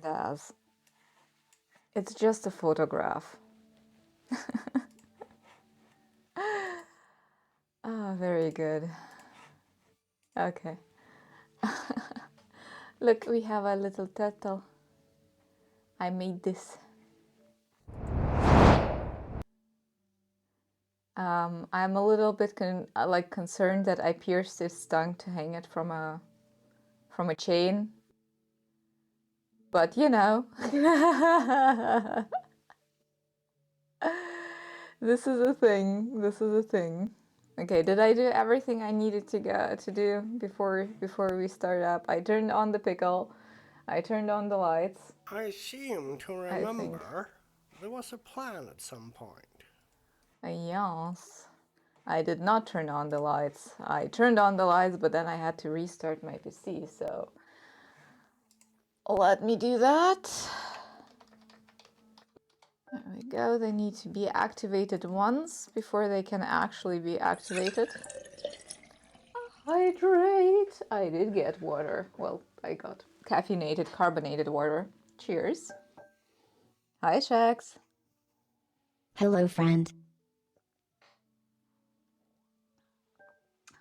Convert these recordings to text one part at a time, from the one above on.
does. It's just a photograph. Ah, very good. Okay. Look, we have a little turtle. I made this. I'm a little bit concerned that I pierced its tongue to hang it from a chain. But you know, this is a thing. This is a thing. Okay, did I do everything I needed to do before we start up? I turned on the pickle. I turned on the lights. I seem to I think. remember there was a plan at some point. Yes. I did not turn on the lights. I turned on the lights, but then I had to restart my PC, so let me do that. There we go. They need to be activated once before they can actually be activated. Hydrate! I did get water. Well, I got caffeinated, carbonated water. Cheers. Hi, Shax. Hello, friend.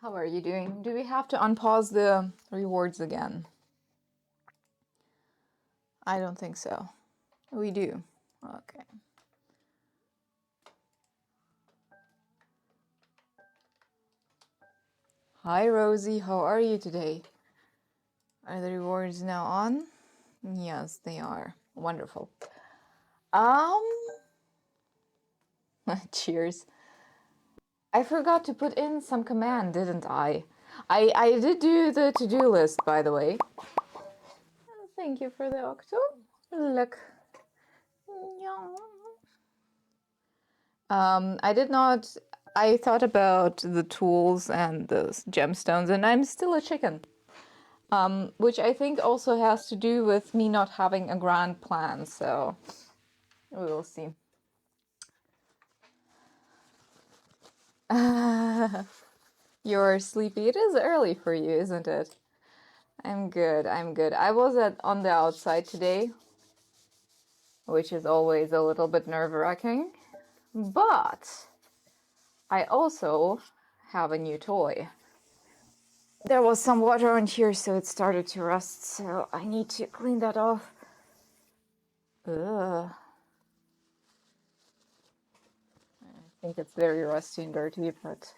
How are you doing? Do we have to unpause the rewards again? I don't think so. We do. Okay. Hi, Rosie. How are you today? Are the rewards now on? Yes, they are. Wonderful. Cheers. I forgot to put in some command, didn't I? I did do the to-do list, by the way. Thank you for the octo. Look. I did not... I thought about the tools and the gemstones, and I'm still a chicken. Which I think also has to do with me not having a grand plan, so we will see. You're sleepy. It is early for you, isn't it? I'm good. I'm good. I was on the outside today, which is always a little bit nerve-wracking, but I also have a new toy. There was some water on here, so it started to rust, so I need to clean that off. Ugh. I think it's very rusty and dirty, but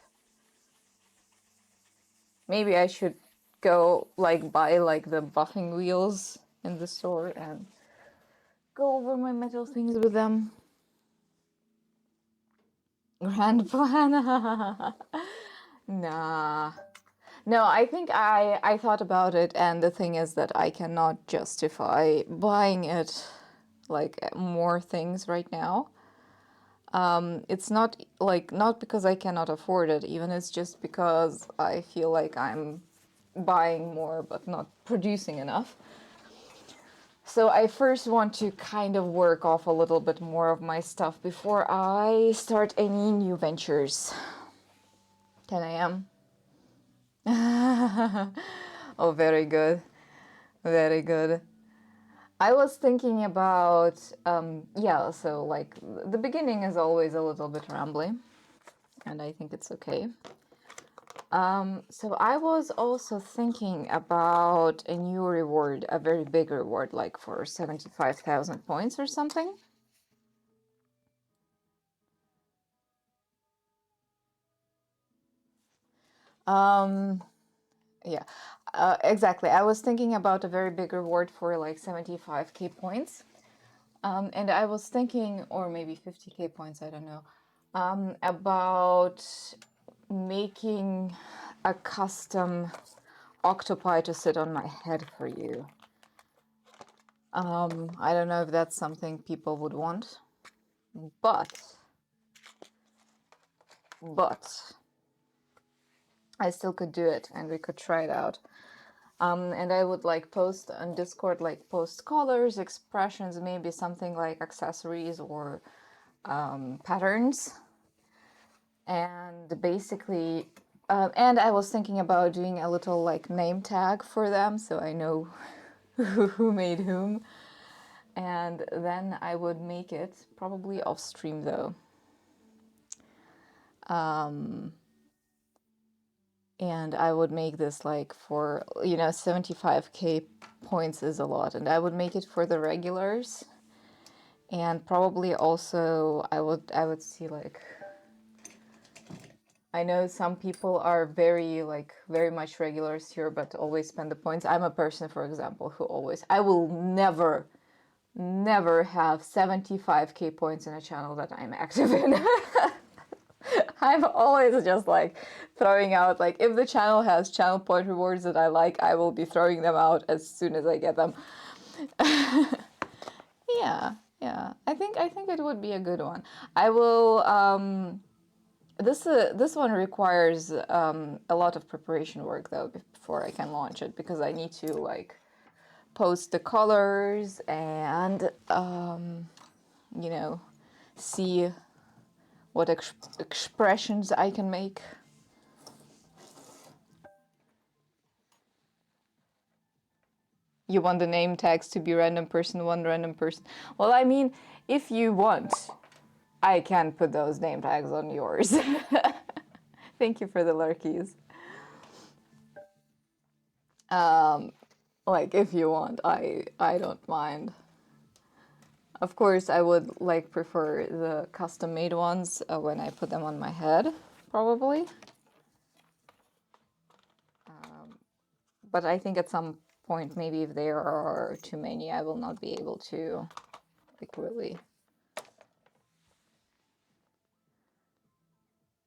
maybe I should go buy the buffing wheels in the store and go over my metal things with them. Grand plan. Nah. No, I think I thought about it, and the thing is that I cannot justify buying it more things right now. It's not because I cannot afford it, even it's just because I feel like I'm buying more but not producing enough. So I first want to kind of work off a little bit more of my stuff before I start any new ventures. 10 a.m. Oh, very good. Very good. I was thinking about, yeah, so the beginning is always a little bit rambly, and I think it's okay. So I was also thinking about a new reward, a very big reward, like for 75,000 points or something. Yeah, exactly. I was thinking about a very big reward for like 75k points. And I was thinking, or maybe 50k points, I don't know, about making a custom octopi to sit on my head for you. I don't know if that's something people would want, but I still could do it, and we could try it out. And I would post on Discord, post colors, expressions, maybe something like accessories or patterns. And basically, and I was thinking about doing a little name tag for them, so I know who made whom. And then I would make it probably off stream though. And I would make this like for, 75k points is a lot, and I would make it for the regulars. And probably also I would see like, I know some people are very much regulars here but always spend the points. I'm a person, for example, who I will never have 75k points in a channel that I'm active in. I'm always just like throwing out, like, if the channel has channel point rewards that I like, I will be throwing them out as soon as I get them. Yeah. I think it would be a good one. I will. This one requires a lot of preparation work though before I can launch it, because I need to like post the colors and see what expressions I can make. You want the name tags to be random person, one random person. Well, I mean, if you want, I can put those name tags on yours. Thank you for the lurkies. Like, if you want, I don't mind. Of course, I would like prefer the custom-made ones when I put them on my head, probably. But I think at some point, maybe if there are too many, I will not be able to, like, really.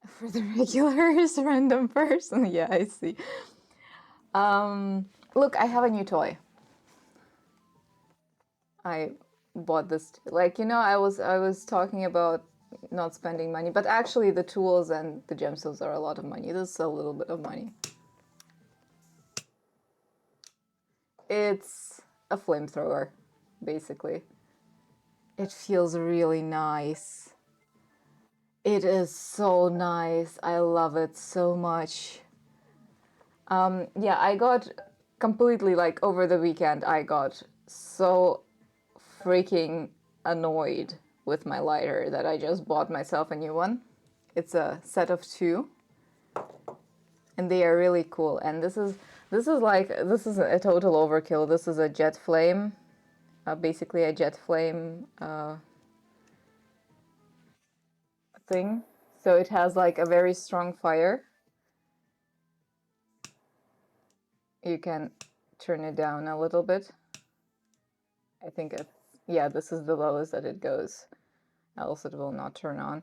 For the regulars, random person. Yeah, I see. Look, I have a new toy. I bought this, like, I was talking about not spending money, but actually the tools and the gemstones are a lot of money. This is a little bit of money. It's a flamethrower, basically. It feels really nice. It is so nice. I love it so much. Yeah, I got completely, like, over the weekend, I got so freaking annoyed with my lighter that I just bought myself a new one. It's a set of 2, and they are really cool. And this is a total overkill. This is a jet flame, basically a jet flame thing. So it has like a very strong fire. You can turn it down a little bit. I think this is the lowest that it goes, else it will not turn on.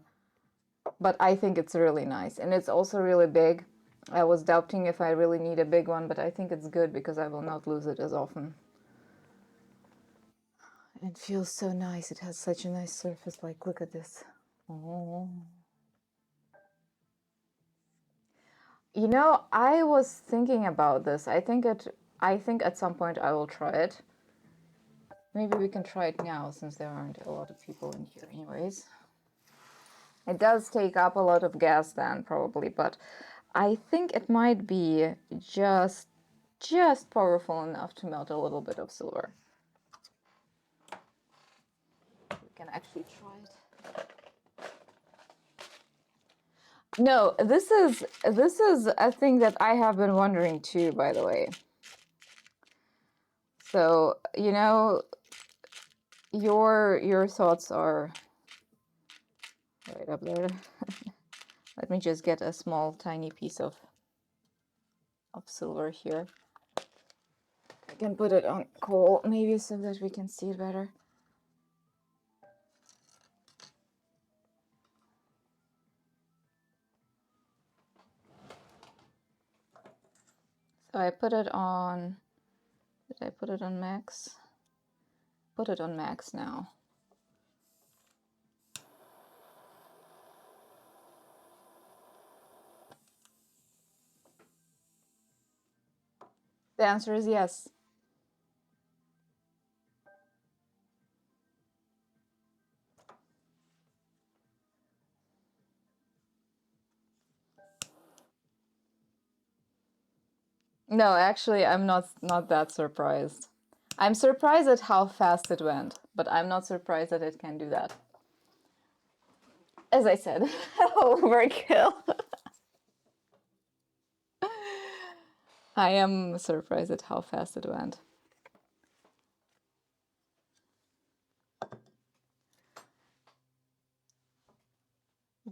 But I think it's really nice, and it's also really big. I was doubting if I really need a big one, but I think it's good because I will not lose it as often. It feels so nice. It has such a nice surface. Like, look at this. Oh. I was thinking about this. I think at some point I will try it. Maybe we can try it now, since there aren't a lot of people in here anyways. It does take up a lot of gas then, probably, but I think it might be just powerful enough to melt a little bit of silver. We can actually try it. No, this is a thing that I have been wondering too, by the way. So, your thoughts are right up there. Let me just get a small tiny piece of silver here. I can put it on coal maybe so that we can see it better. So I put it on, did I put it on max? Put it on max now. The answer is yes. No, actually, I'm not that surprised. I'm surprised at how fast it went, but I'm not surprised that it can do that. As I said, overkill. I am surprised at how fast it went.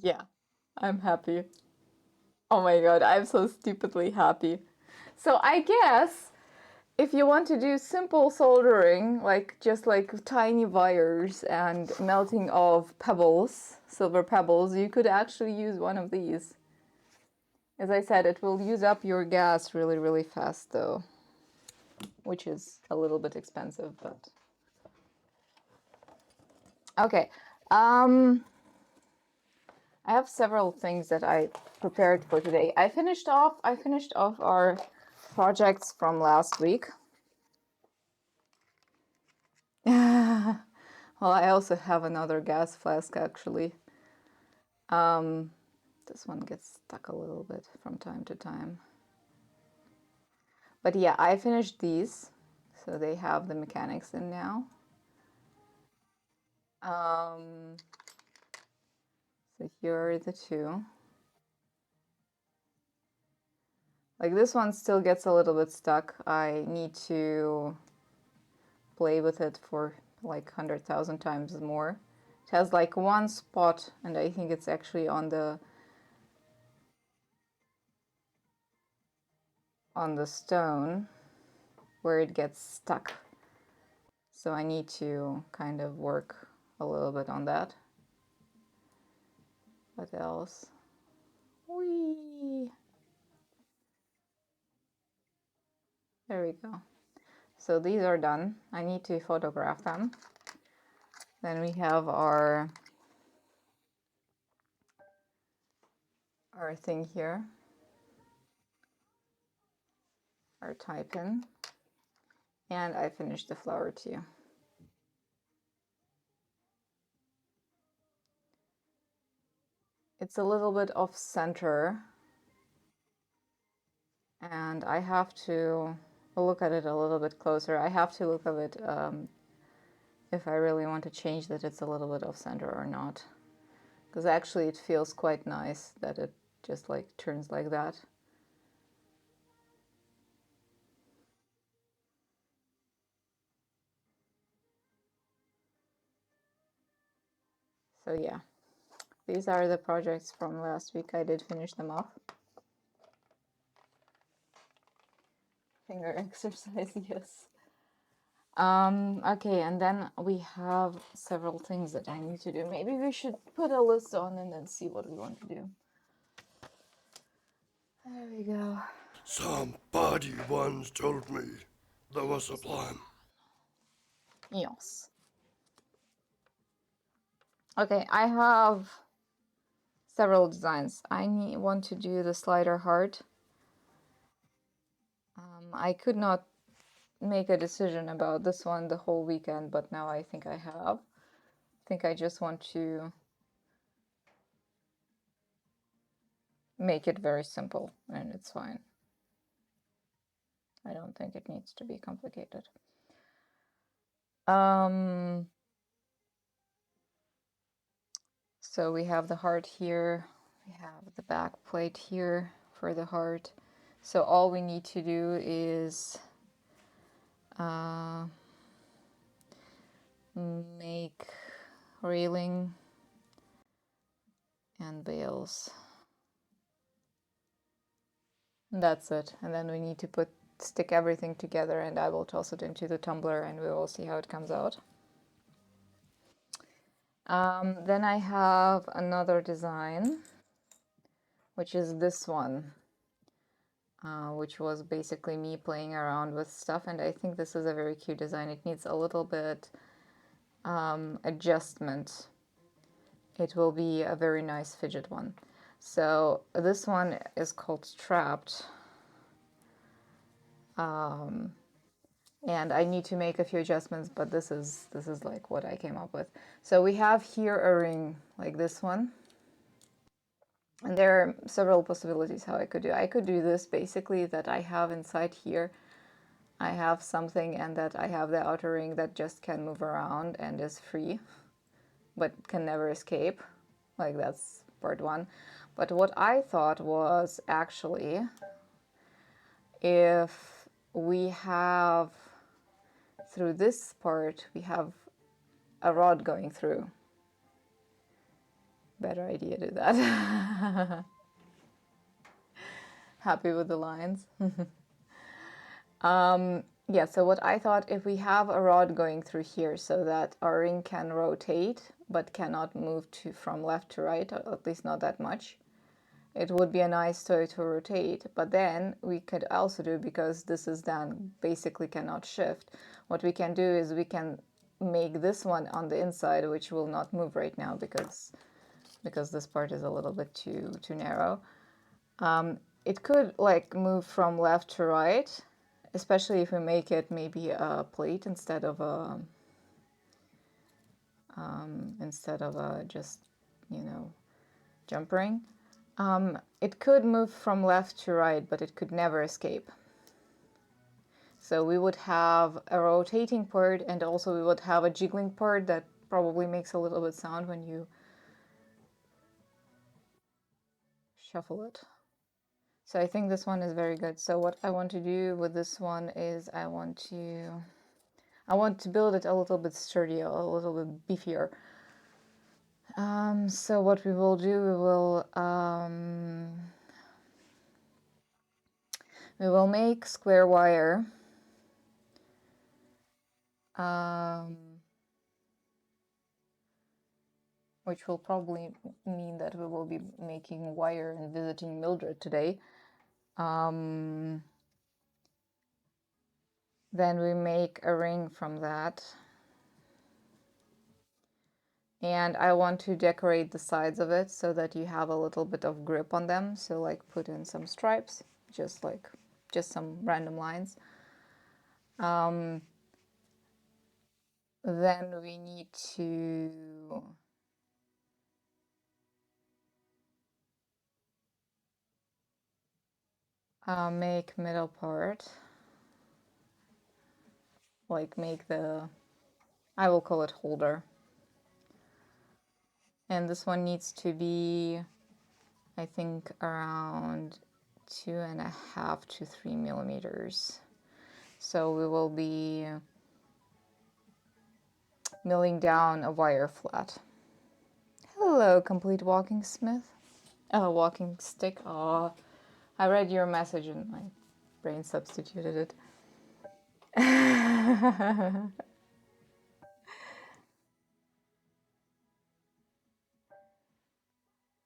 Yeah, I'm happy. Oh my god, I'm so stupidly happy. So I guess if you want to do simple soldering, like just like tiny wires and melting of pebbles, silver pebbles, you could actually use one of these. As I said, it will use up your gas really, really fast though, which is a little bit expensive, but... Okay, I have several things that I prepared for today. I finished off our projects from last week. Well, I also have another gas flask actually. This one gets stuck a little bit from time to time. But yeah, I finished these, so they have the mechanics in now. So here are the two. Like this one still gets a little bit stuck. I need to play with it for like 100,000 times more. It has like one spot, and I think it's actually on the stone where it gets stuck. So I need to kind of work a little bit on that. What else? Whee! There we go. So these are done. I need to photograph them. Then we have our thing here, our tie pin, and I finished the flower too. It's a little bit off center, and I have to look at it a little bit closer. I have to look at it if I really want to change that it's a little bit off center or not, because actually it feels quite nice that it just like turns like that. So yeah, these are the projects from last week. I did finish them off. Finger exercise, yes. Okay, and then we have several things that I need to do. Maybe we should put a list on and then see what we want to do. There we go. Somebody once told me there was a plan. Yes. Okay, I have several designs. I want to do the slider heart. I could not make a decision about this one the whole weekend, but now I think I have. I think I just want to make it very simple, and it's fine. I don't think it needs to be complicated. So we have the heart here, we have the back plate here for the heart. So all we need to do is make railing and bales. And that's it. And then we need to stick everything together, and I will toss it into the tumbler and we will see how it comes out. Then I have another design, which is this one, which was basically me playing around with stuff, and I think this is a very cute design. It needs a little bit adjustment. It will be a very nice fidget one. So this one is called Strapped. And I need to make a few adjustments, but this is like what I came up with. So we have here a ring like this one. And there are several possibilities how I could do. I could do this basically that I have inside here. I have something and that I have the outer ring that just can move around and is free, but can never escape. Like, that's part one. But what I thought was actually, if we have, through this part, we have a rod going through. Better idea to that. Happy with the lines. Yeah, so what I thought, if we have a rod going through here so that our ring can rotate but cannot move from left to right, or at least not that much, it would be a nice toy to rotate. But then we could also do, because this is then basically cannot shift, what we can do is we can make this one on the inside, which will not move right now because this part is a little bit too narrow. It could like move from left to right, especially if we make it maybe a plate instead of a just, you know, jump ring. It could move from left to right, but it could never escape. So we would have a rotating part, and also we would have a jiggling part that probably makes a little bit sound when you shuffle it. So I think this one is very good. So what I want to do with this one is I want to build it a little bit sturdier, a little bit beefier. So what we will do, we will make square wire. Which will probably mean that we will be making wire and visiting Mildred today. Then we make a ring from that. And I want to decorate the sides of it so that you have a little bit of grip on them. So like put in some stripes, just some random lines. Then we need to make middle part. Like make I will call it holder. And this one needs to be, I think, around 2.5 to 3 millimeters. So we will be milling down a wire flat. Hello, complete walking smith. Walking stick. Oh, I read your message and my brain substituted it.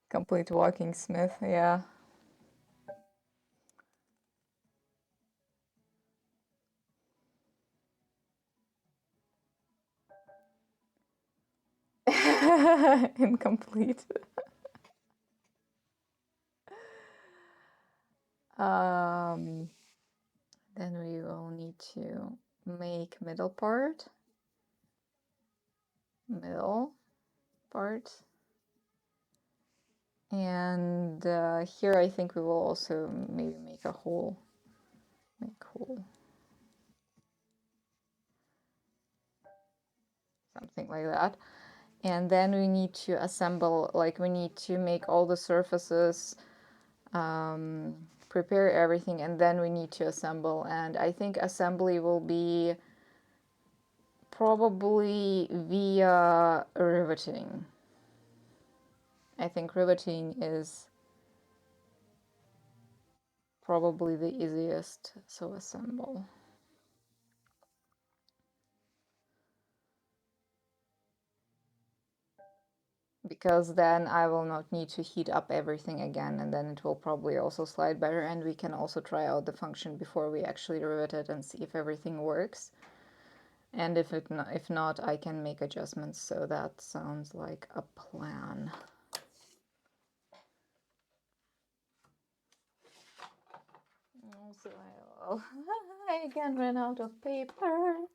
Complete walking smith, yeah. Incomplete. Then we will need to make middle part. And here I think we will also maybe make a hole. Something like that. And then we need to assemble, like we need to make all the surfaces, prepare everything, and then we need to assemble. And I think assembly will be probably via riveting. I think riveting is probably the easiest, so assemble. Because then I will not need to heat up everything again, and then it will probably also slide better, and we can also try out the function before we actually rivet it and see if everything works. And if not, I can make adjustments. So that sounds like a plan. Also, I again ran out of paper.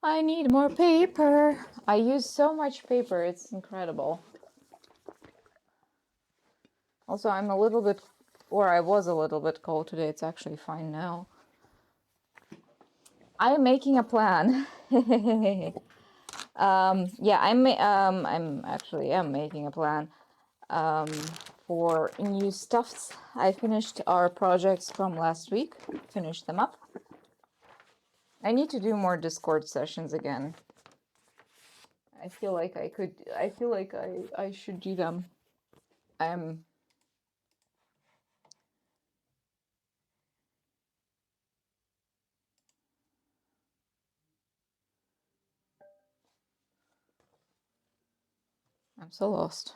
I need more paper. I use so much paper, it's incredible. Also, I'm a little bit, or I was a little bit cold today. It's actually fine now. I am making a plan. Yeah, I'm actually am making a plan um, for new stuffs. I finished our projects from last week. Finished them up. I need to do more Discord sessions again. I feel like I could. I feel like I should do them. I'm so lost.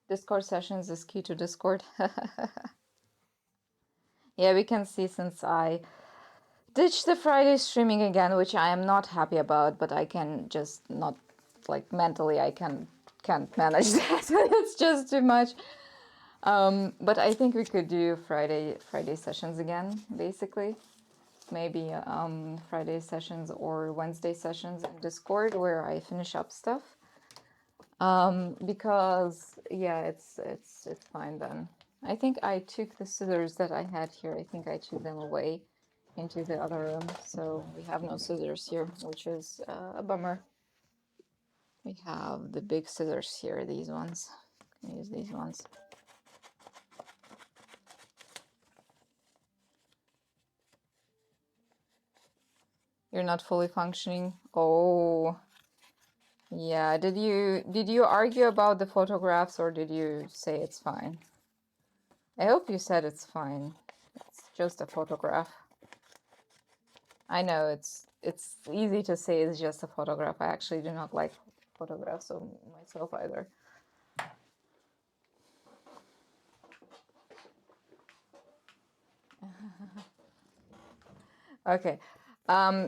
Discord sessions is key to Discord. Yeah, we can see since I ditched the Friday streaming again, which I am not happy about, but I can just not, like, mentally I can't manage that. It's just too much. But I think we could do Friday sessions again, basically. Maybe Friday sessions or Wednesday sessions in Discord where I finish up stuff. Because yeah, it's fine then. I think I took the scissors that I had here. I think I took them away into the other room, so we have no scissors here, which is a bummer. We have the big scissors here, these ones. Can use these ones. You're not fully functioning. Oh, yeah. Did you argue about the photographs or did you say it's fine? I hope you said it's fine. It's just a photograph. I know it's easy to say it's just a photograph. I actually do not like photographs of myself either. Okay.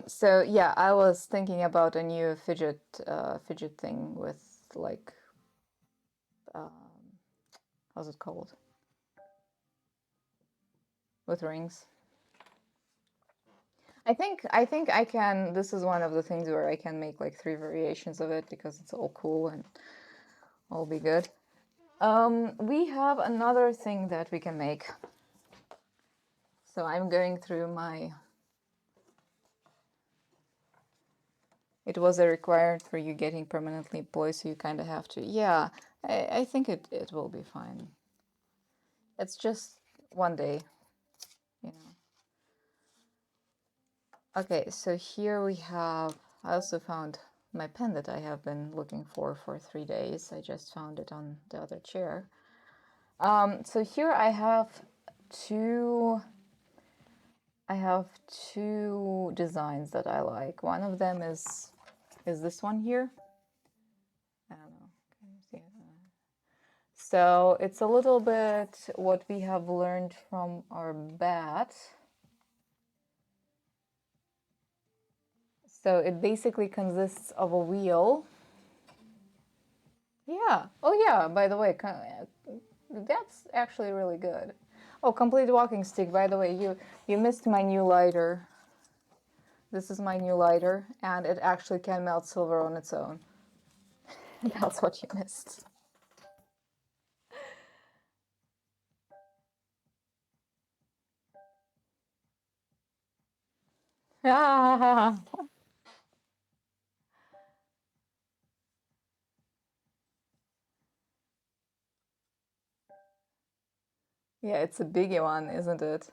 So yeah, I was thinking about a new fidget thing with like how's it called? With rings. I think I can. This is one of the things where I can make like 3 variations of it because it's all cool and all be good. We have another thing that we can make. So I'm going through my. It was a requirement for you getting permanently employed, so you kind of have to. Yeah, I think it will be fine. It's just one day, you know. Okay, so here we have. I also found my pen that I have been looking for 3 days. I just found it on the other chair. So here I have two. I have two designs that I like. One of them is this one here. I don't know. Can you see it? So it's a little bit what we have learned from our bat. So it basically consists of a wheel. Yeah. Oh yeah, by the way, that's actually really good. Oh, complete walking stick, by the way, you missed my new lighter. This is my new lighter, and it actually can melt silver on its own. That's what you missed. Ah. Yeah, it's a biggie one, isn't it?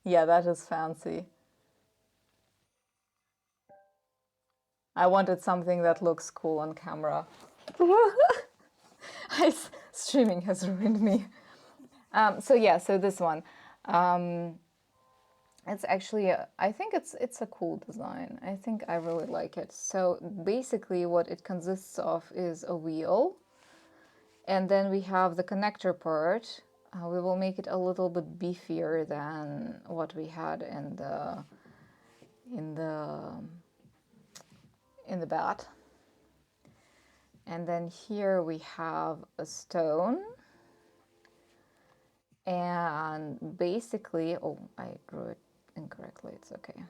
Yeah, that is fancy. I wanted something that looks cool on camera. Streaming has ruined me. So yeah, so this one. It's actually, I think it's a cool design. I think I really like it. So basically what it consists of is a wheel. And then we have the connector part. We will make it a little bit beefier than what we had in the bat. And then here we have a stone. And basically, oh, I drew it incorrectly, it's okay.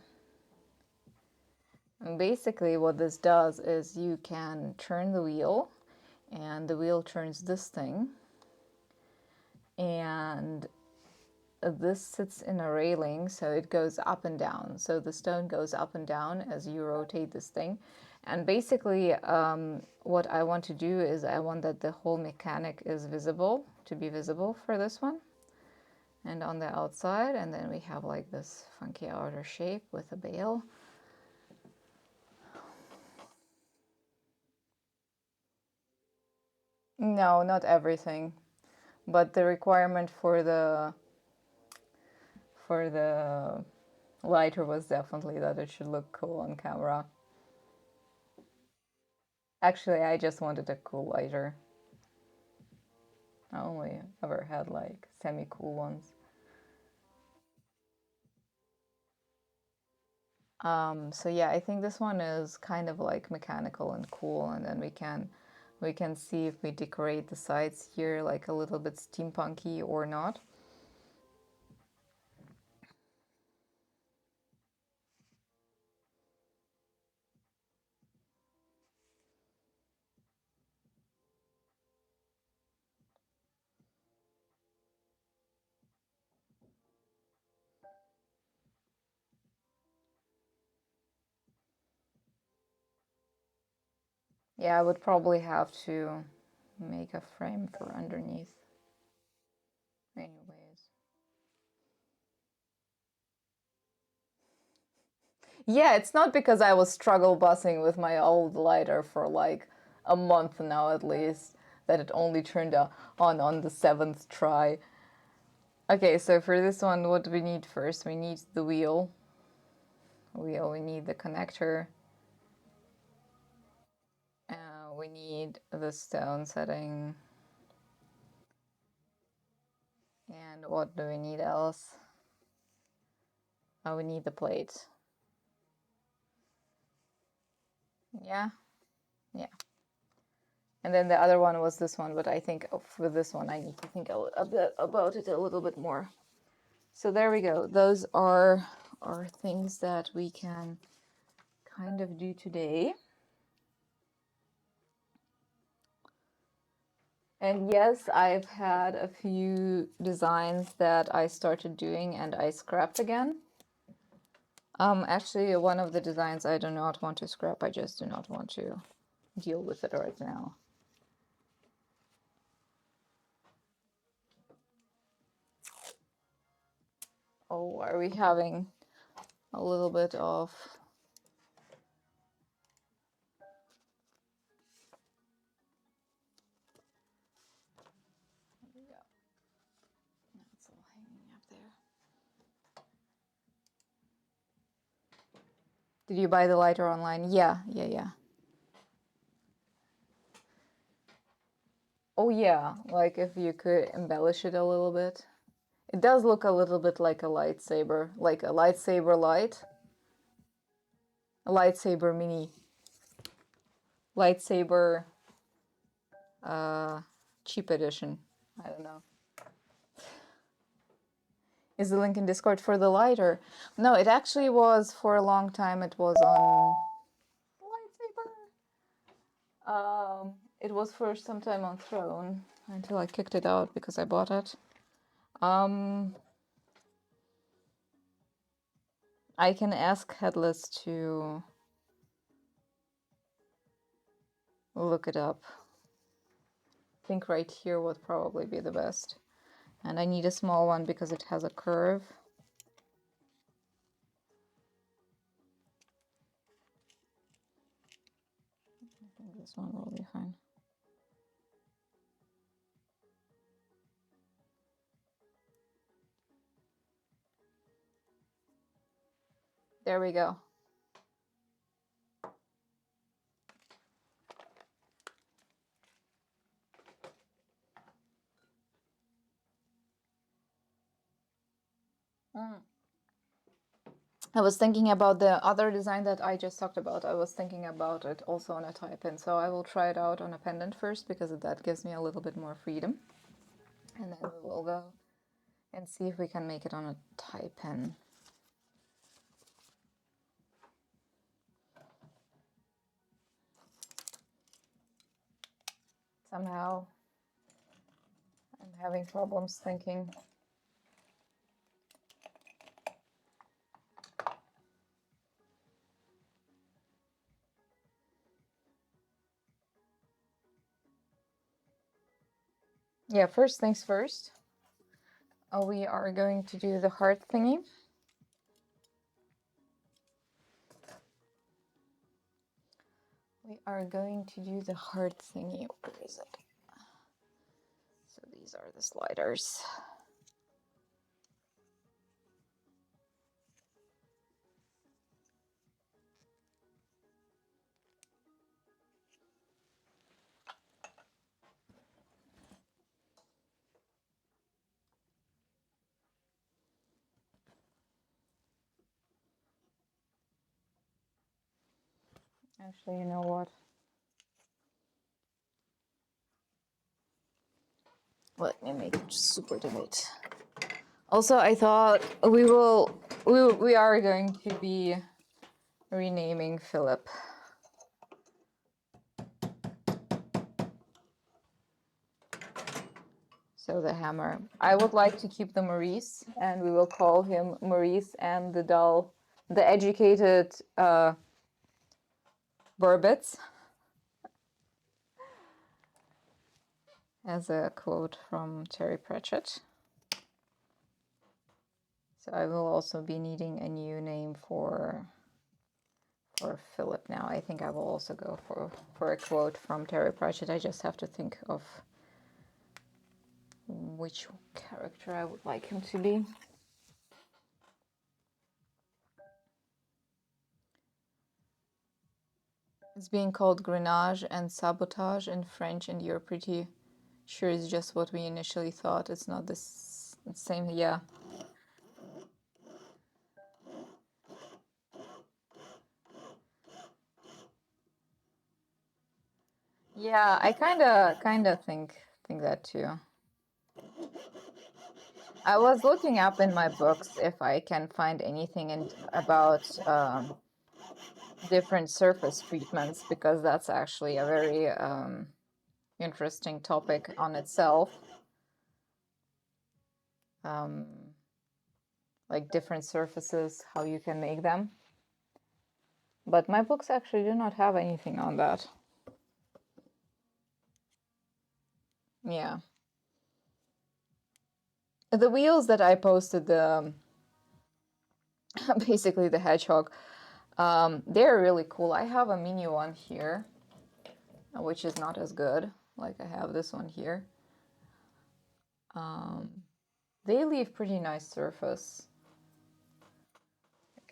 And basically what this does is you can turn the wheel, and the wheel turns this thing. And this sits in a railing, so it goes up and down. So the stone goes up and down as you rotate this thing. And basically, what I want to do is I want that the whole mechanic is visible, to be visible for this one. And on the outside, and then we have like this funky outer shape with a bale. No, not everything, but the requirement for the lighter was definitely that it should look cool on camera. Actually, I just wanted a cool lighter. I only ever had like semi-cool ones. So yeah, I think this one is kind of like mechanical and cool, and then we can see if we decorate the sides here like a little bit steampunky or not. Yeah, I would probably have to make a frame for underneath. Anyways. Yeah, it's not because I was struggle bussing with my old lighter for like a month now at least, that it only turned on the 7th try. Okay, so for this one, what do we need first? We need the wheel. We need the connector. We need the stone setting. And what do we need else? Oh, we need the plate. Yeah, yeah. And then the other one was this one, but I think for this one I need to think a bit about it a little bit more. So there we go. Those are things that we can kind of do today. And yes, I've had a few designs that I started doing and I scrapped again. Actually, one of the designs I do not want to scrap. I just do not want to deal with it right now. Oh, are we having a little bit of... It's all hanging up there. Did you buy the lighter online? Yeah. Oh yeah, like if you could embellish it a little bit. It does look a little bit like a lightsaber light. A lightsaber mini. Lightsaber cheap edition. I don't know. Is the link in Discord for the lighter? No, it actually was for a long time. It was on lightsaber. It was for some time on Throne until I kicked it out because I bought it. I can ask Headless to look it up. I think right here would probably be the best. And I need a small one because it has a curve. I think this one will be fine. There we go. I was thinking about the other design that I just talked about. I was thinking about it also on a tie pin. So I will try it out on a pendant first because that gives me a little bit more freedom. And then we will go and see if we can make it on a tie pin. Somehow I'm having problems thinking. Yeah, first things first. We are going to do the heart thingy. We are going to do the heart thingy. Where is it? So these are the sliders. Actually, you know what? Let me make it super debate. Also, I thought we are going to be renaming Philip. So the hammer. I would like to keep the Maurice, and we will call him Maurice and the dull, the educated Burbits. As a quote from Terry Pratchett. So I will also be needing a new name for Philip now. I think I will also go for a quote from Terry Pratchett. I just have to think of which character I would like him to be. It's being called Grenache and Sabotage in French, and you're pretty sure it's just what we initially thought. It's not the same, yeah. Yeah, I kinda think that too. I was looking up in my books if I can find anything about different surface treatments, because that's actually a very interesting topic on itself. Like different surfaces, how you can make them. But my books actually do not have anything on that. Yeah. The wheels that I posted, the basically the hedgehog, they're really cool. I have a mini one here, which is not as good. Like I have this one here. They leave pretty nice surface.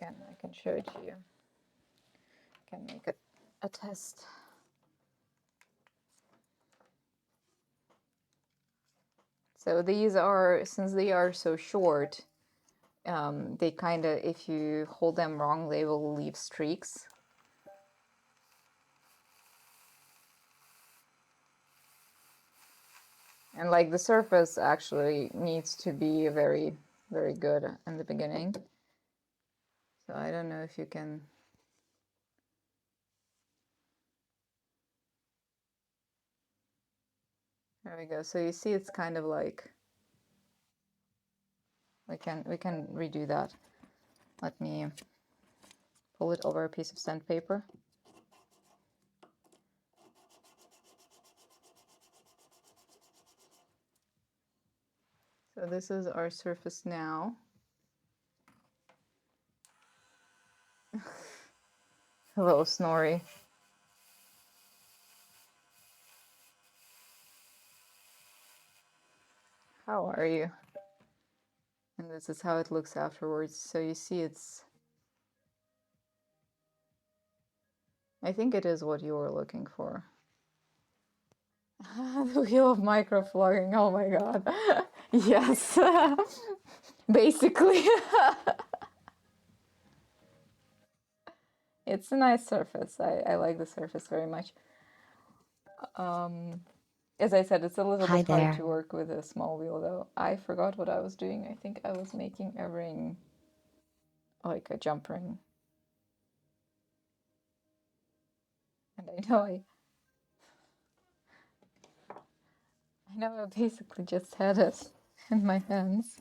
I can show it to you. I can make a test. So these are, since they are so short, they kind of, if you hold them wrong, they will leave streaks. And like the surface actually needs to be very, very good in the beginning. So I don't know if you can. There we go. So you see it's kind of like, we can redo that. Let me pull it over a piece of sandpaper. So this is our surface now. Hello, Snorri. How are you? And this is how it looks afterwards. So you see it's, I think it is what you were looking for. The wheel of microflogging, oh my god. Yes. Basically. It's a nice surface. I like the surface very much. As I said, it's a little Hi bit hard there. to work with a small wheel though. I forgot what I was doing. I think I was making a ring, like a jump ring. And I know I basically just had it in my hands.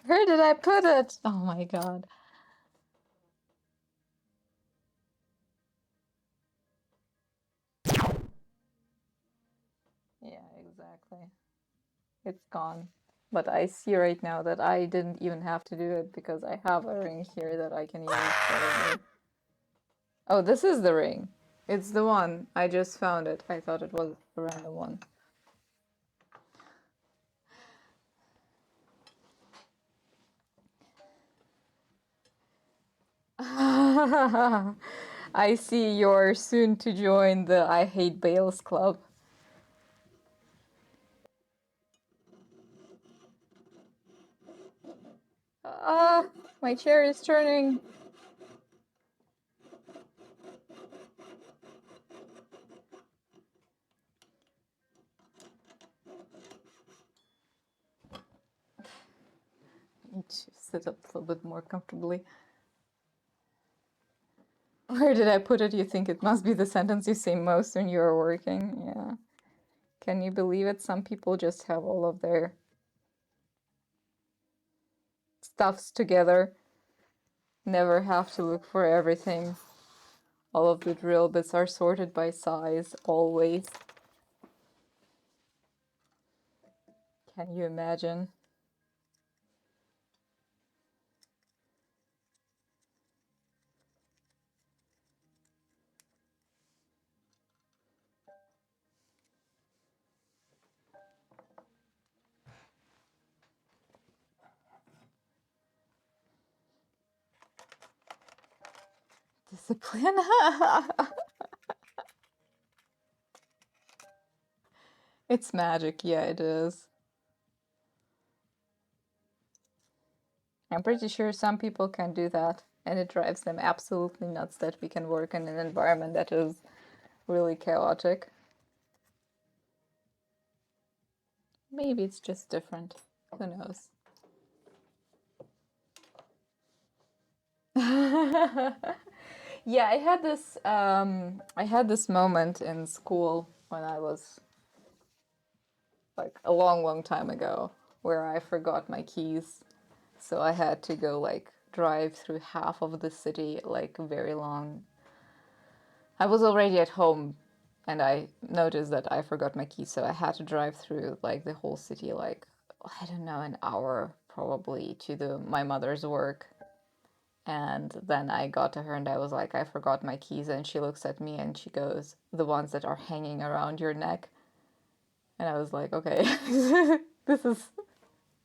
Where did I put it? Oh my god. Yeah, exactly. It's gone. But I see right now that I didn't even have to do it because I have a ring here that I can use probably. Oh, this is the ring. It's the one. I just found it. I thought it was a random one. I see you're soon to join the I Hate Bales Club. Ah, my chair is turning. I need to sit up a little bit more comfortably. Where did I put it? You think it must be the sentence you say most when you're working? Yeah. Can you believe it? Some people just have all of their stuffs together. Never have to look for everything. All of the drill bits are sorted by size, always. Can you imagine? Discipline? It's magic, yeah, it is. I'm pretty sure some people can do that, and it drives them absolutely nuts that we can work in an environment that is really chaotic. Maybe it's just different. Who knows? Yeah, I had this moment in school when I was like a long time ago where I forgot my keys. So I had to go like drive through half of the city, like very long. I was already at home and I noticed that I forgot my keys, so I had to drive through like the whole city, like I don't know, an hour probably to my mother's work. And then I got to her and I was like, I forgot my keys. And she looks at me and she goes, the ones that are hanging around your neck. And I was like, okay,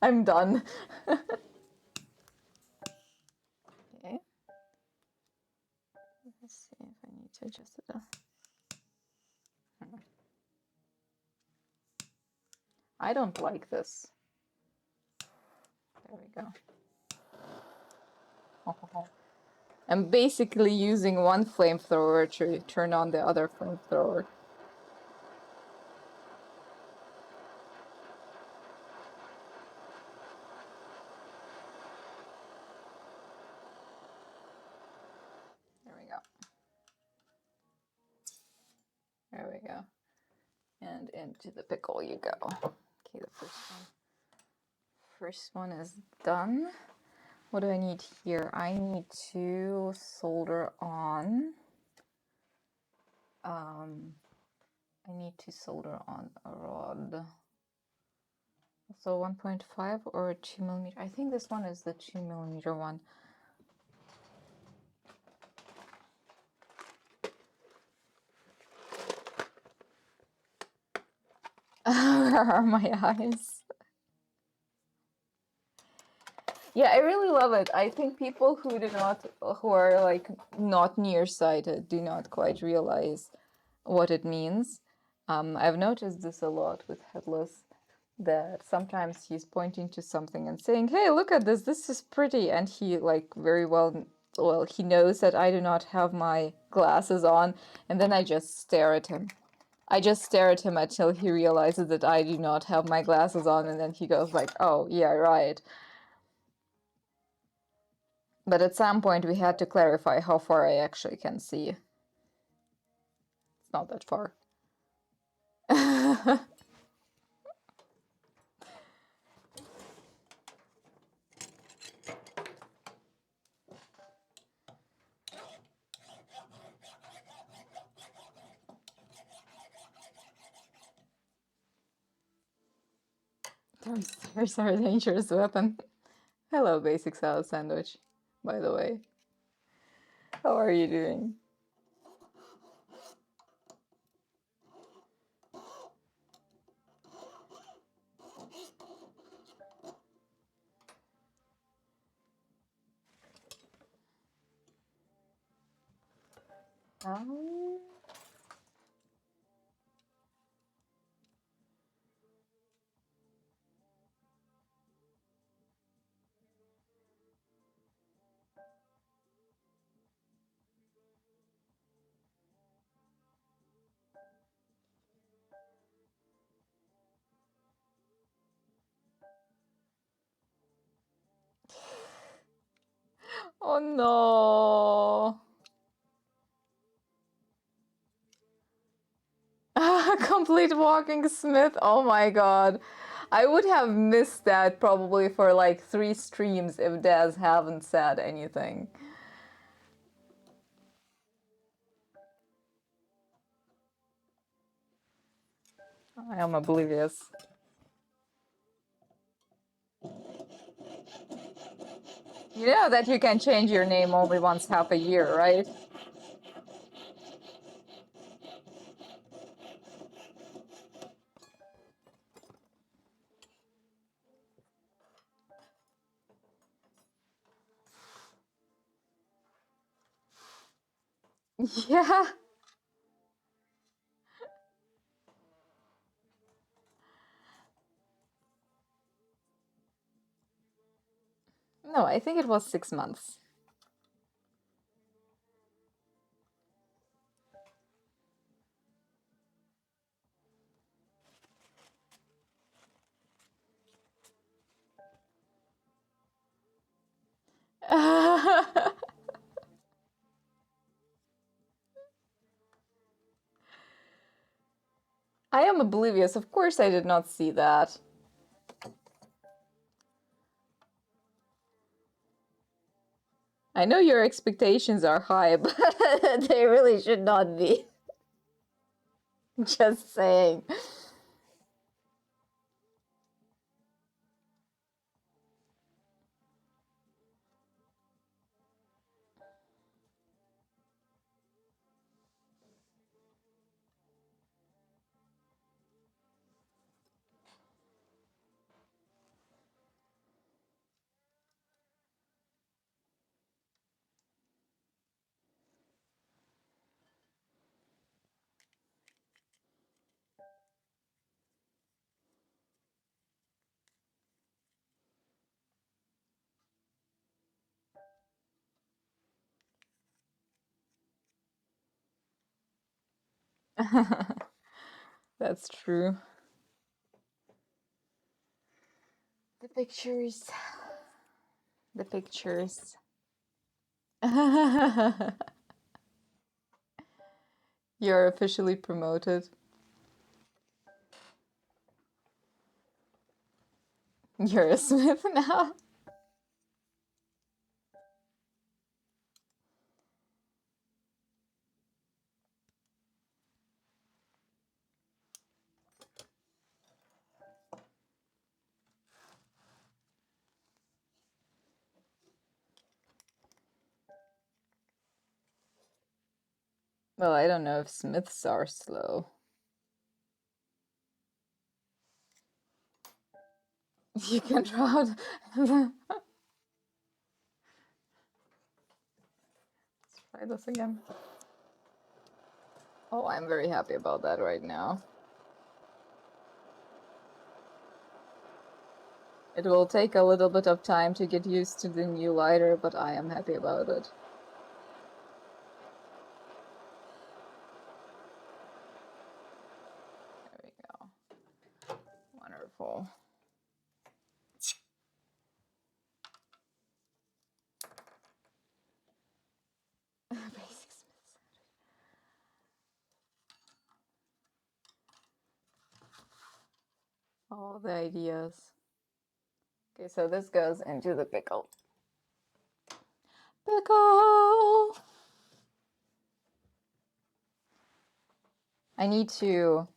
I'm done. Okay. Let's see if I need to adjust it. I don't like this. There we go. I'm basically using one flamethrower to turn on the other flamethrower. There we go. There we go. And into the pickle you go. Okay, the first one is done. What do I need here? I need to solder on. I need to solder on a rod. So 1.5 or 2 millimeter. I think this one is the 2 millimeter one. Where are my eyes? Yeah, I really love it. I think people who are like not nearsighted do not quite realize what it means. I've noticed this a lot with Headless, that sometimes he's pointing to something and saying, "Hey, look at this! This is pretty," and he like very well well, he knows that I do not have my glasses on, and then I just stare at him. I just stare at him until he realizes that I do not have my glasses on, and then he goes like, oh, yeah, right. But at some point we had to clarify how far I actually can see. It's not that far. Stairs are a dangerous weapon. Hello, basic salad sandwich, by the way. How are you doing? Um, oh no. Complete walking Smith. Oh my god. I would have missed that probably for like 3 streams if Daz haven't said anything. I am oblivious. You know that you can change your name only once half a year, right? Yeah. No, I think it was 6 months. I am oblivious. Of course I did not see that. I know your expectations are high, but they really should not be. Just saying. That's true. The pictures. The pictures. You're officially promoted. You're a Smith now. Well, I don't know if Smiths are slow. You can draw. Let's try this again. Oh, I'm very happy about that right now. It will take a little bit of time to get used to the new lighter, but I am happy about it. Careful. Basics. All the ideas. Okay, so this goes into the pickle. Pickle! I need to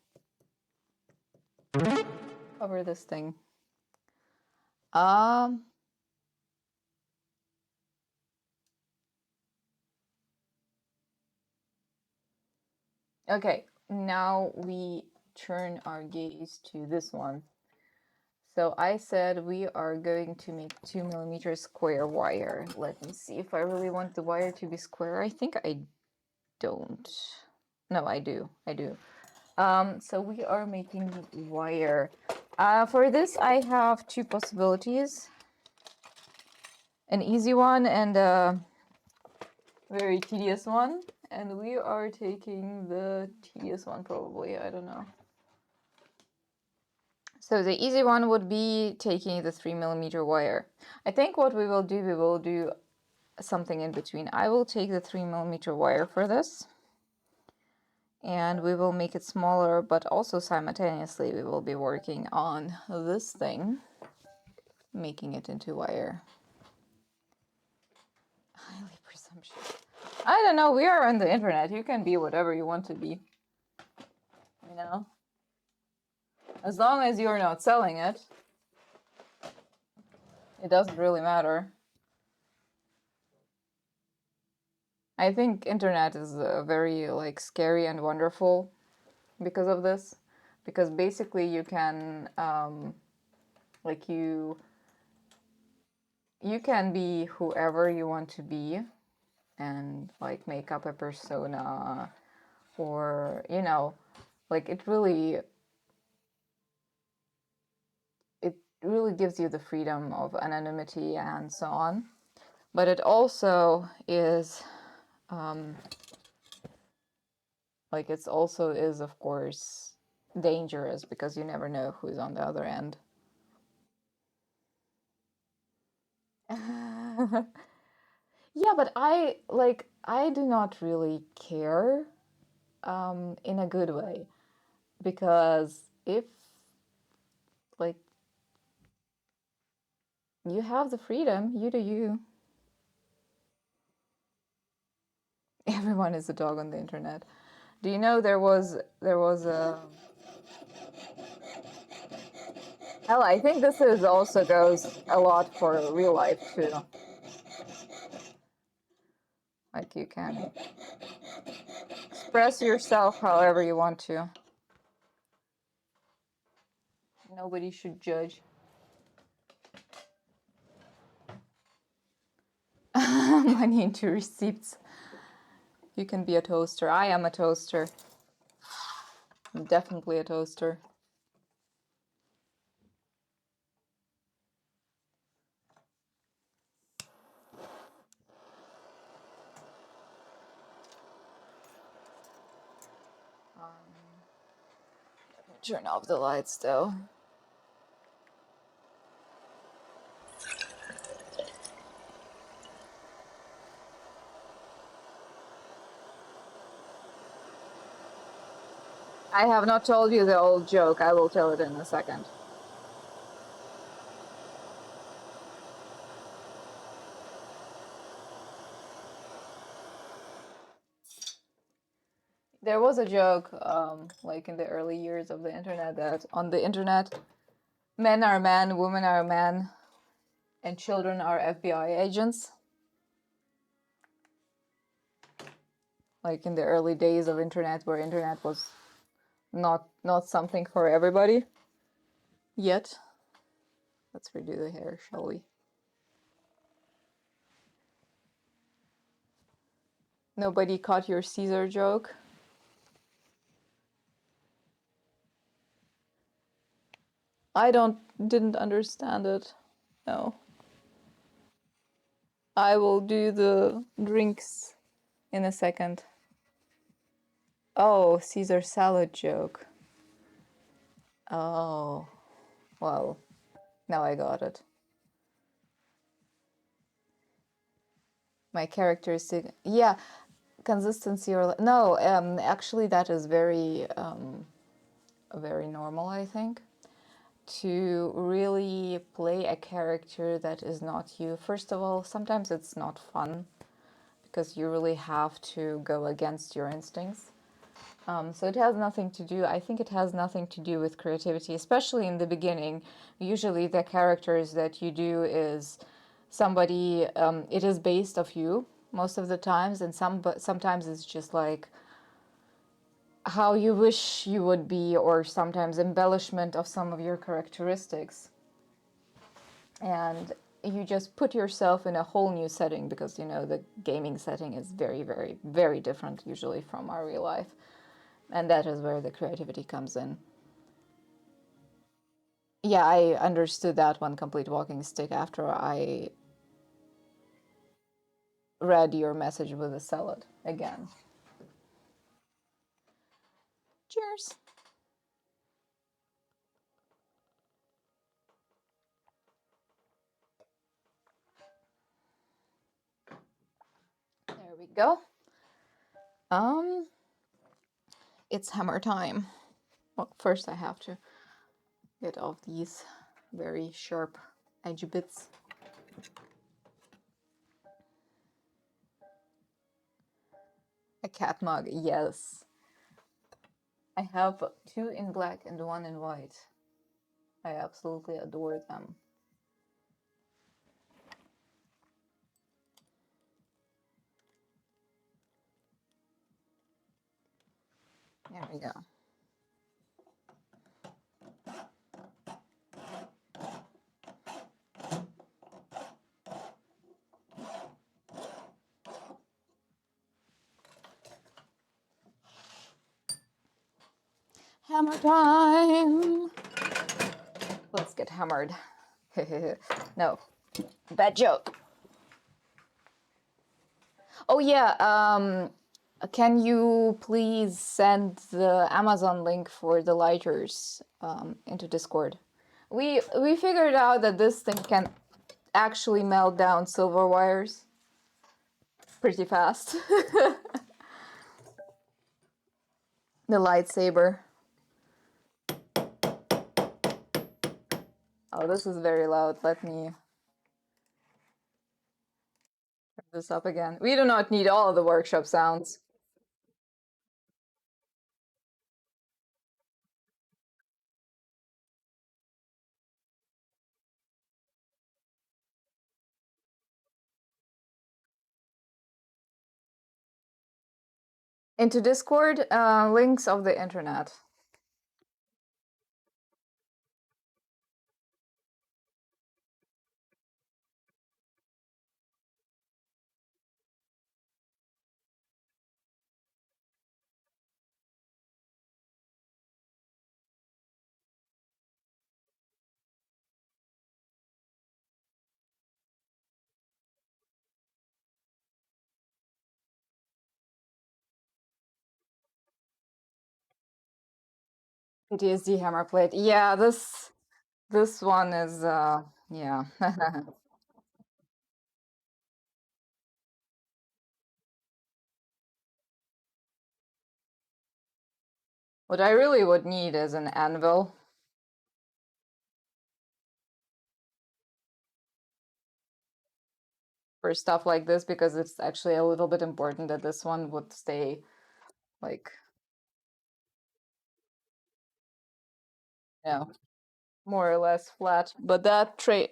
cover this thing. Okay, now we turn our gaze to this one. So I said we are going to make 2mm square wire. Let me see if I really want the wire to be square. I think I don't. No, I do. So we are making wire. For this, I have two possibilities. An easy one and a very tedious one. And we are taking the tedious one probably, I don't know. So the easy one would be taking the 3mm wire. I think what we will do something in between. I will take the 3mm wire for this. And we will make it smaller, but also simultaneously we will be working on this thing, making it into wire. Highly presumptuous. I don't know, we are on the internet. You can be whatever you want to be. You know? As long as you're not selling it, it doesn't really matter. I think internet is very like scary and wonderful because of this. Because basically you can like you can be whoever you want to be and like make up a persona, or you know, like it really gives you the freedom of anonymity and so on. But it also is like it's also is of course dangerous because you never know who's on the other end. Yeah, but I do not really care in a good way, because if like you have the freedom, you do you. Everyone is a dog on the internet. Do you know there was a hell, I think this is also goes a lot for real life too. Like you can express yourself however you want to. Nobody should judge. Money into receipts. You can be a toaster. I am a toaster. I'm definitely a toaster. Turn off the lights though. I have not told you the old joke. I will tell it in a second. There was a joke, like in the early years of the internet, that on the internet, men are men, women are men, and children are FBI agents. Like in the early days of internet, where internet was not something for everybody yet. Let's redo the hair, shall we? Nobody caught your Caesar joke? I didn't understand it. No. I will do the drinks in a second. Oh, Caesar salad joke. Oh. Well, now I got it. My characteristic, yeah, consistency or no, actually that is very normal, I think, to really play a character that is not you. First of all, sometimes it's not fun because you really have to go against your instincts. So it has nothing to do, I think it has nothing to do with creativity, especially in the beginning. Usually the characters that you do is somebody, it is based off you most of the times, and sometimes it's just like how you wish you would be, or sometimes embellishment of some of your characteristics. And you just put yourself in a whole new setting because, you know, the gaming setting is very, very, very different usually from our real life. And that is where the creativity comes in. Yeah, I understood that one complete walking stick after I read your message with the salad again. Cheers. There we go. Um, it's hammer time. Well, first I have to get off these very sharp edge bits. A cat mug, yes. I have two in black and one in white. I absolutely adore them. There we go. Hammer time! Let's get hammered. No, bad joke. Oh yeah, can you please send the Amazon link for the lighters into Discord? We figured out that this thing can actually melt down silver wires pretty fast. The lightsaber. Oh, this is very loud. Let me turn this up again. We do not need all of the workshop sounds. Into Discord, links of the internet. PTSD hammer plate. Yeah, this one is yeah. What I really would need is an anvil for stuff like this because it's actually a little bit important that this one would stay like, you know, more or less flat. But that train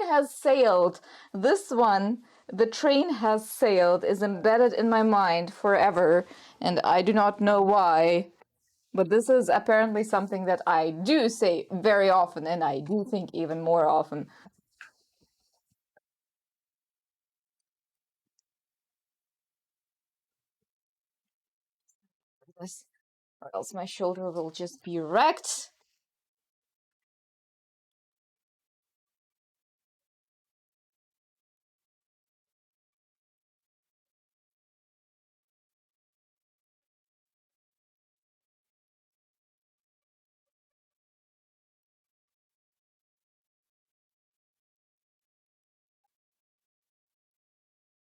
has sailed. This one, the train has sailed, is embedded in my mind forever, and I do not know why. But this is apparently something that I do say very often, and I do think even more often. This, or else my shoulder will just be wrecked.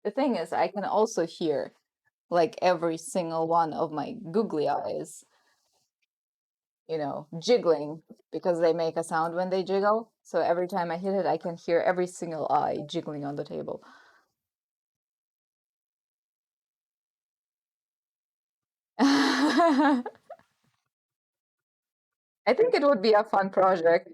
The thing is, I can also hear like every single one of my googly eyes, jiggling because they make a sound when they jiggle. So every time I hit it, I can hear every single eye jiggling on the table. I think it would be a fun project.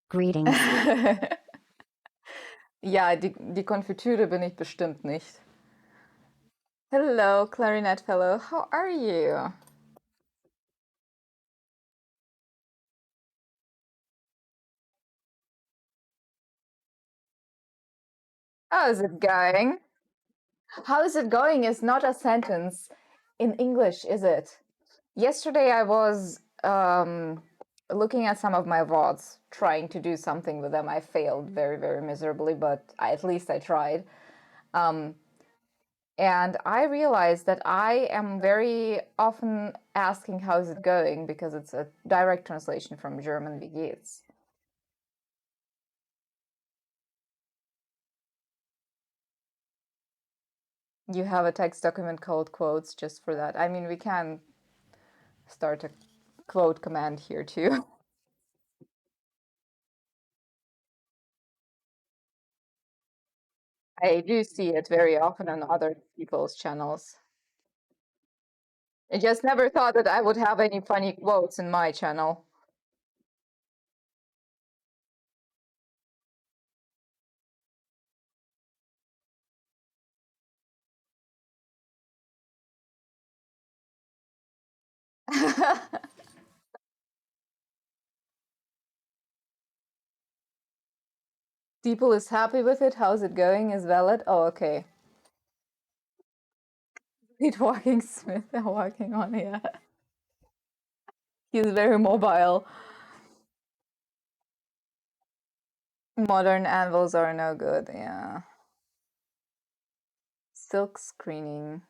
Greetings. Ja, die Konfitüre bin ich bestimmt nicht. Hello, Clarinet Fellow. How are you? How is it going? How is it going is not a sentence in English, is it? Yesterday I was looking at some of my VODs, trying to do something with them. I failed very, very miserably, but at least I tried. Um, and I realized that I am very often asking how's it going because it's a direct translation from German, wie geht's? You have a text document called quotes just for that. I mean, we can start a quote command here too. I do see it very often on other people's channels. I just never thought that I would have any funny quotes in my channel. People is happy with it. How's it going? Is valid? Oh, okay. He's walking Smith and walking on, yeah. He's very mobile. Modern anvils are no good, yeah. Silk screening.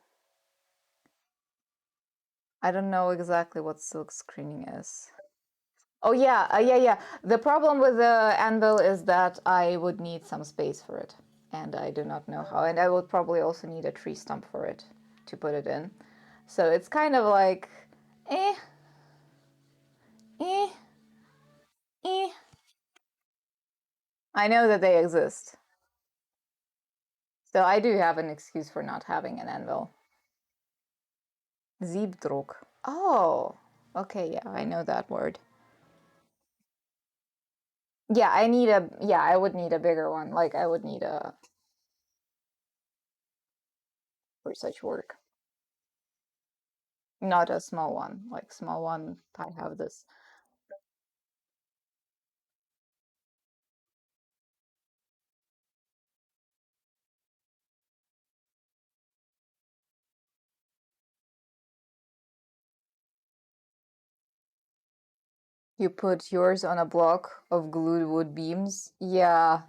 I don't know exactly what silk screening is. Oh yeah, yeah. The problem with the anvil is that I would need some space for it, and I do not know how. And I would probably also need a tree stump for it to put it in. So it's kind of like, eh, eh, eh. I know that they exist, so I do have an excuse for not having an anvil. Siebdruck. Oh, okay, yeah, I know that word. Yeah, I would need a bigger one. Like I would need a for such work. Not a small one. Like small one, I have this. You put yours on a block of glued wood beams. Yeah.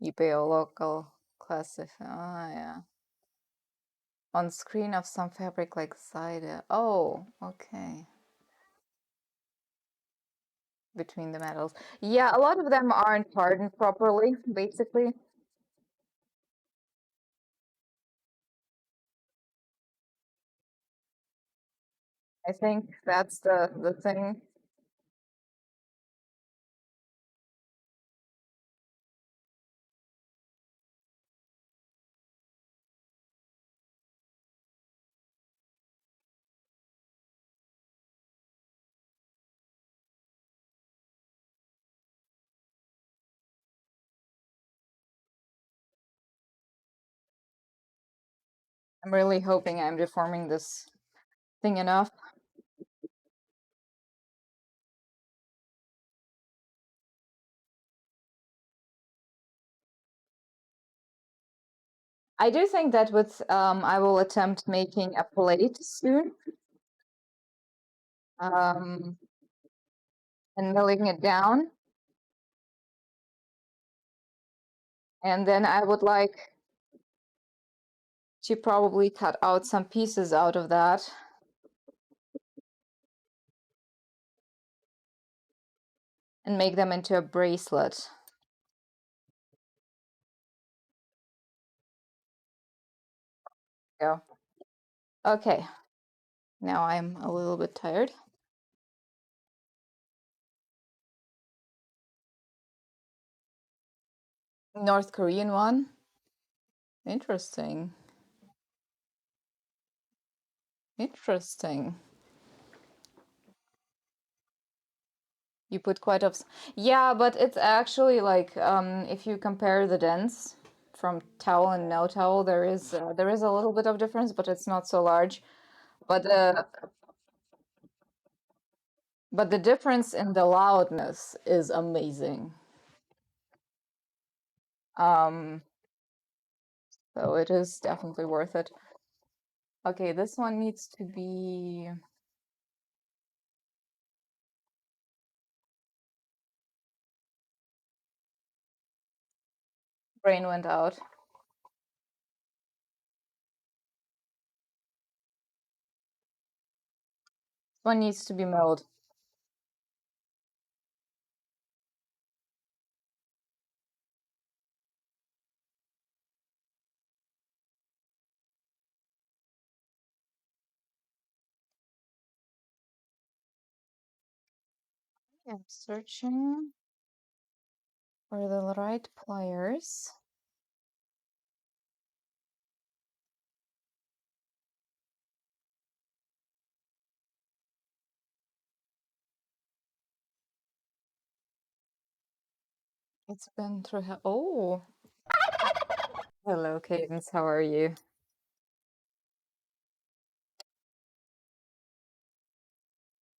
You pay a local classify. Ah, yeah. On screen of some fabric like side. Oh, okay. Between the metals. Yeah, a lot of them aren't hardened properly, basically. I think that's the thing. I'm really hoping I'm deforming this thing enough. I do think that with I will attempt making a plate soon. And milling it down. And then I would like to probably cut out some pieces out of that. And make them into a bracelet. Go. Okay. Now I'm a little bit tired. North Korean one. Interesting. Interesting. You put quite a... Yeah, but it's actually like, if you compare the dents from towel and no towel, there is a little bit of difference, but it's not so large. But the difference in the loudness is amazing. So it is definitely worth it. Okay, this one needs to be... Brain went out. One needs to be milled. I'm searching for the right pliers. It's been through... Oh! Hello, Cadence. How are you?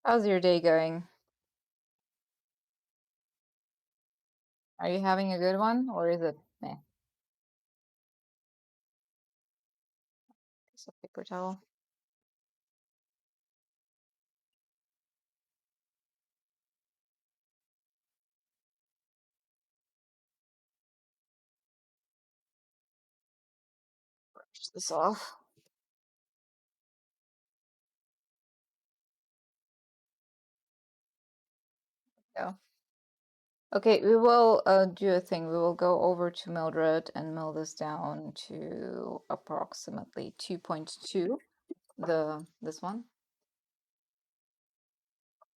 How's your day going? Are you having a good one, or is it meh? Piece of paper towel. Brush this off. Go. Okay, we will do a thing. We will go over to Mildred and mill this down to approximately 2.2. This one.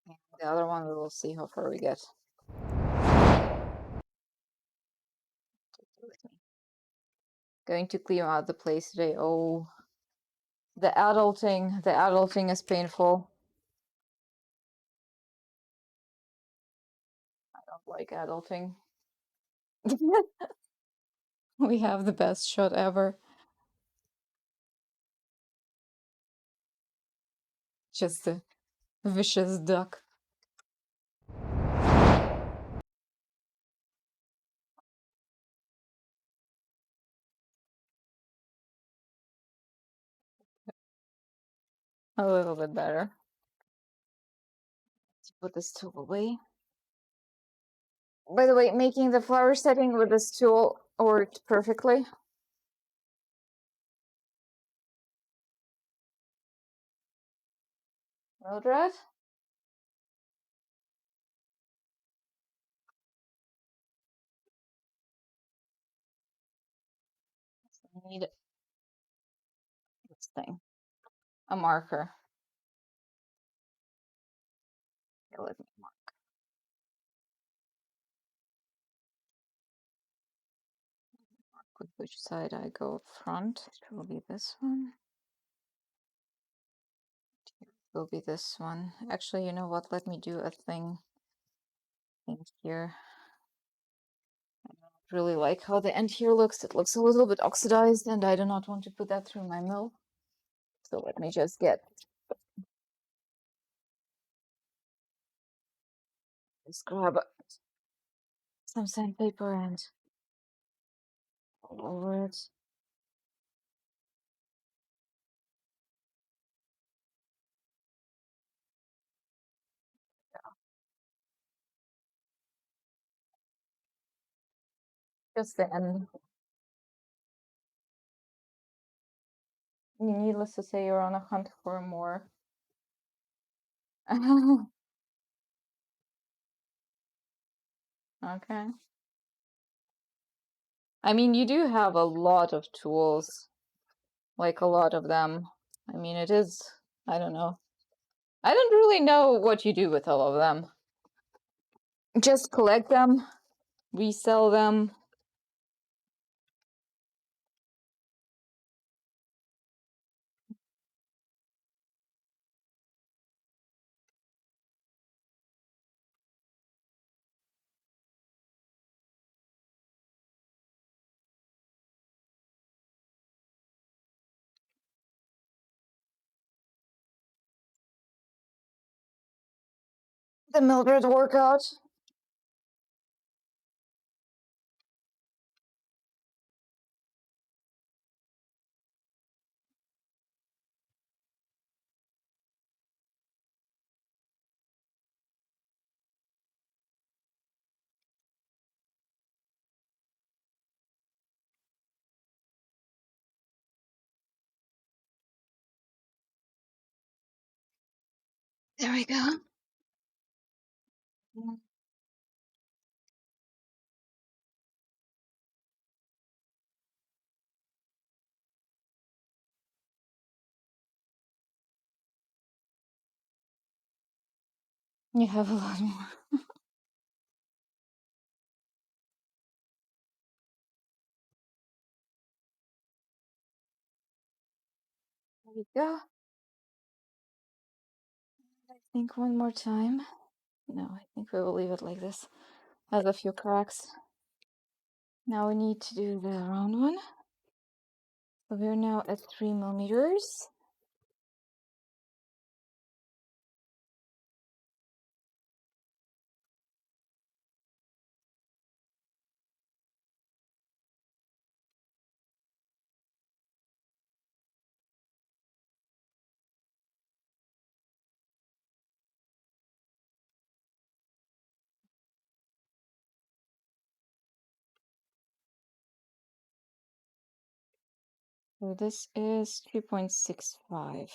And the other one, we will see how far we get. Going to clean out the place today. Oh, the adulting is painful. I don't like adulting. We have the best shot ever. Just a vicious duck. A little bit better. Let's put this tool away. By the way, making the flower setting with this tool worked perfectly. Mildred? I need this thing. A marker. Here, let me mark. Mark with which side I go up front. It will be this one. It will be this one. Actually, you know what? Let me do a thing in here. really like how the end here looks. It looks a little bit oxidized, and I do not want to put that through my mill. So let me just grab some sandpaper and all over it. Just the end. Needless to say, you're on a hunt for more. Okay. I mean, you do have a lot of tools, like a lot of them. I mean, it is, I don't know. I don't really know what you do with all of them. Just collect them, resell them. The Mildred workout. There we go. You have a lot more. There we go. I think one more time. No, I think we will leave it like this. Has a few cracks. Now we need to do the round one. So we're now at 3 millimeters. So this is 3.65.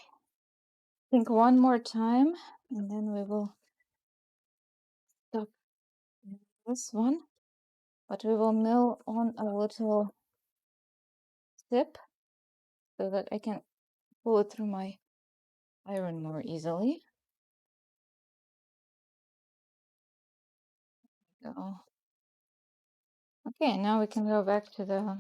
Think one more time, and then we will stop this one. But we will mill on a little tip so that I can pull it through my iron more easily. Go. Okay, now we can go back to the